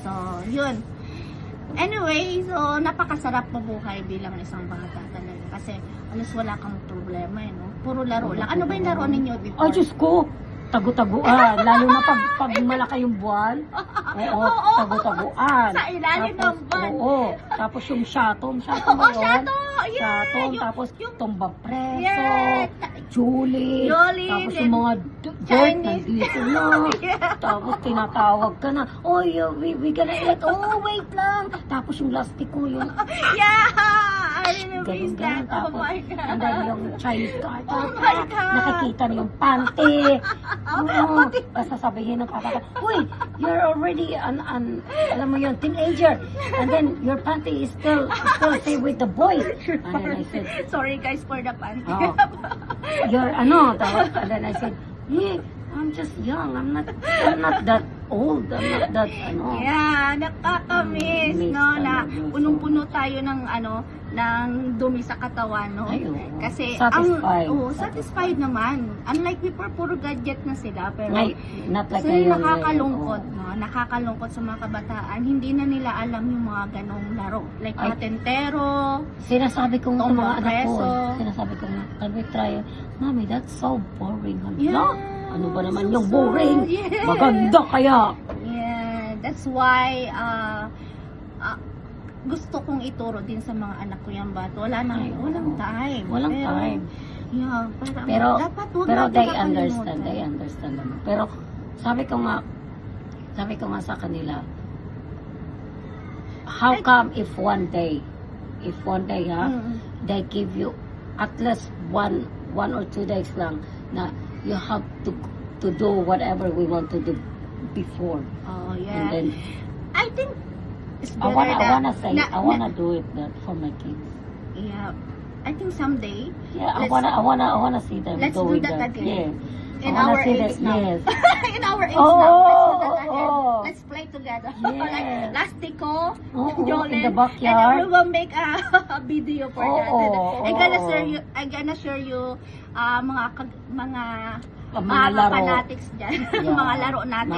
So, yun. Anyway, so napakasarap mabuhay bilang isang bata talaga. Kasi, alas wala kang problema, eh, no? Puro laro lang. Ano ba yung laro ninyo before? Ay, Diyos ko! Tagu-taguan. Lalo na pag malaki yung buwan. Oo, tagu-taguan. Sa ilalim ng buwan. Oo. Tapos yung shatom. Shatom Oo, ba yun? shatom! Yeah! Shatom. Yung- Tapos tumba preso. Yeah! Julie. Julie, Tapos then yung mga dirt Chinese. nandito na. Yeah. Tapos tinatawag ka na. Oh, we gonna eat. Oh, wait lang. Tapos yung lastik ko yung Yeah! I remember ganun-ganun. that. Oh Tapos, my God. and then yung Chinese card. Oh my God. Nakikita na yung panty. Oo. Basta sabihin ng papa ko, uy, you're already alam mo yun, teenager. And then your panty is still stay with the boys. And then I said, Sorry guys for the panty. oh, you're tapos, and then I said, yeah, I'm just young. I'm not that old. I'm not that, Yeah, nakakamiss, Miss no, na talaga. punong-puno tayo ng ng dumi sa katawan, no? Ay, oo. Kasi Satisfied. satisfied naman. Unlike before, puro gadget na sila, pero Not like kasi ngayon, nakakalungkot, oo. no? Nakakalungkot sa mga kabataan. Hindi na nila alam yung mga ganong laro. Like Ay. patentero. Sinasabi ko nga sa mga anak ko, Preso. sinasabi ko nga, can we try it? Mommy, that's so boring. Yeah. Ano ba naman So yung boring? sad. Yes. Maganda kaya. Yeah, that's why gusto kong ituro din sa mga anak ko yan, but walang time. Walang time. Yeah, parang Pero, dapat huwag pero natin they kakalimutan. understand naman. Pero sabi ko nga sa kanila, how come if one day Mm. they give you at least one or 2 days lang na you have to do whatever we want to do before. Oh, And yeah. then I think it's I better wanna do it that for my kids. yeah. I think someday, Yeah, I Let's- wanna see them let's do doing that again. Yeah. in I wanna our see age that, now. yes. In our age Oh, now, let's do that again. oh. Let's play together. Yes. Like Lastico, Oo, Jolene, in the backyard. and we will make a video for that. Oo, I'm gonna oo. share you mga Mga laro. fanatics dyan. Yeah. Mga laro natin.